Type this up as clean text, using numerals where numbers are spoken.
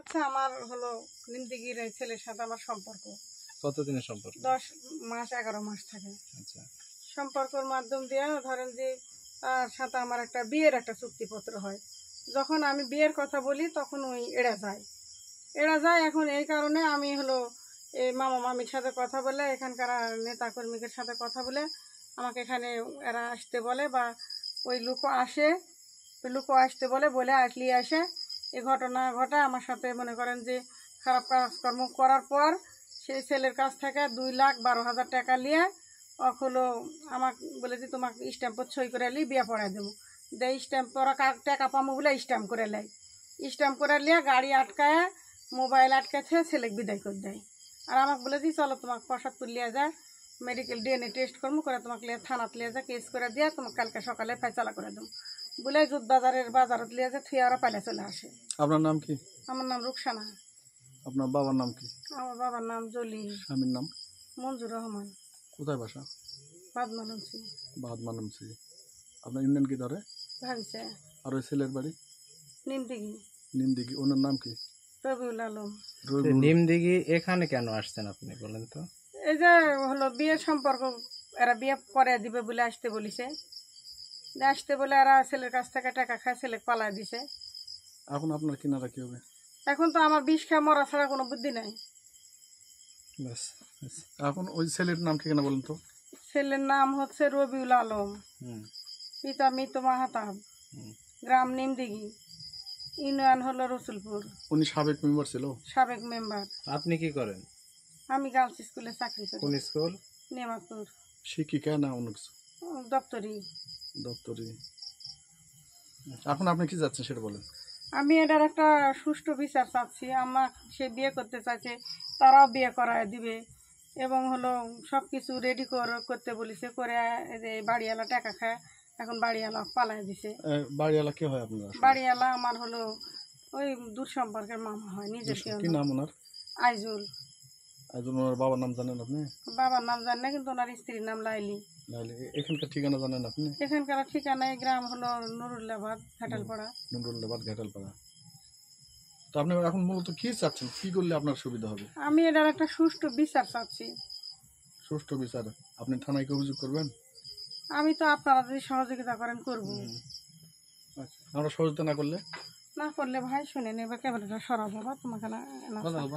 হচ্ছে আমার হলো নিমদিঘির এই ছেলের সাথে আমার সম্পর্ক। কতদিনের সম্পর্ক? 10 মাস 11 মাস থাকে। আচ্ছা, সম্পর্কের মাধ্যম দিয়ে ধরেন যে তার সাথে আমার একটা বিয়ের একটা চুক্তিপত্র হয়। যখন আমি বিয়ের কথা বলি তখন ওই এড়া যায়। এখন এই কারণে আমি হলো এই মামা মামির সাথে কথা বলে, এখানকার নেতাকর্মীদের সাথে কথা বলে আমাকে এখানে এরা আসতে বলে, বা ওই লোকও আসে, ওই লোকও আসতে বলে আসলি আসে এই ঘটনা ঘটায় আমার সাথে। মনে করেন যে খারাপ কাজকর্ম করার পর সেই ছেলের কাছ থেকে 2,12,000 টাকা নিয়ে হলো আমাকে বলে যে তোমাকে স্ট্যাম্পত সই করে লি বিয়ে পড়াই দেবো। দেয় স্ট্যাম্প ওরা টাকা পাবো বলে স্ট্যাম্প করে লাই। স্ট্যাম্প করে নিয়ে গাড়ি আটকায়, মোবাইল আটকাছে, ছেলেকে বিদায় করে দেয়। আর আমাকে বলে দিই চলো তোমাকে প্রসাদ তুলিয়া যায়, মেডিকেল ডিএনএ টেস্ট করবো করে তোমাকে লিয়ে থানাত লিয়ে যা কেস করে দিয়া তোমাকে কালকে সকালে ফয়সালা করে দেবো বলে জুত বাজারত লিয়ে যা থুয়ে ওরা পাইলে চলে আসে। আপনার নাম কি? আমার নাম রুকসানা। আপনার বাবার নাম কি? আমার বাবার নাম জলিল। স্বামীর নাম? মঞ্জুর রহমান। কোথায় বাসা? বাদমানছি। বাদমানমসি। আপনার ইন্ডিয়ান কি ধরে? ভাবিছে। আর ওই ছেলের বাড়ি? নিমদিঘি। নিমদিঘি। ওনার নাম কি? রবিউল আলম। নিমদিঘি এখানে কেন আসছেন আপনি বলেন তো? এই যে হলো বিয়ের সম্পর্ক, এরা বিয়ে করে দিবে বলে আসতে বলিছে। আসতে বলে এরা ছেলের কাছ থেকে টাকা খায়, ছেলে পালায় দিছে। এখন আপনার কিনারা কি হবে? এখন তো আমার বিষ খায় মরা ছাড়া কোনো বুদ্ধি নাই। ব্যাস। এখন ওই ছেলের নাম ঠিকানা বলেন তো? ছেলের নাম হচ্ছে রবিউল আলম, পিতা মৃত মাহাতাব, গ্রাম নিমদিঘি, ইউনিয়ন হলো রসুলপুর। উনি সাবেক মেম্বার ছিল? সাবেক মেম্বার। আপনি কি করেন? আমি গার্লস স্কুলে চাকরি করি। কোন স্কুল? নেমাপুর। শিক্ষিকা না অন্য কিছু? দপ্তরি। দপ্তরি। এখন আপনি কি যাচ্ছেন সেটা বলেন। আমি এটার একটা সুষ্ঠু বিচার চাচ্ছি। আমার সে বিয়ে করতে চাইছে, তারাও বিয়ে করায় দিবে এবং হলো সব কিছু রেডি করতে বলেছে, করে যে বাড়িওয়ালা টাকা খায়, এখন বাড়িওয়ালা পালায় দিছে। বাড়িওয়ালা কে হয় আপনার? বাড়িওয়ালা আমার হলো ওই দূর সম্পর্কের মামা হয়, নিজের কেউ কি নাম ওনার? আইজুল। আইজুল। ওনার বাবার নাম জানেন আপনি? বাবার নাম জানি না, কিন্তু ওনার স্ত্রীর নাম লাইলি। এখানকার ঠিকানা জানেন আপনি? এখানকার ঠিকানায় গ্রাম হলো নুরুল্লাবাদ, ঘাটালপাড়া। নুরুল্লাবাদ, ঘাটালপাড়া। তো আপনি এখন মূলত কি চাচ্ছেন, কি করলে আপনার সুবিধা হবে? আমি এটার একটা সুষ্ঠু বিচার চাচ্ছি। সুষ্ঠু বিচার? আপনি থানায় কি অভিযোগ করবেন? আমি তো আপনারা যদি সহযোগিতা করেন করবো। আচ্ছা, আমরা সহযোগিতা না করলে? না করলে ভাই শুনে নেবে, ক্যামেরাটা সরাবো বা তোমাকে না।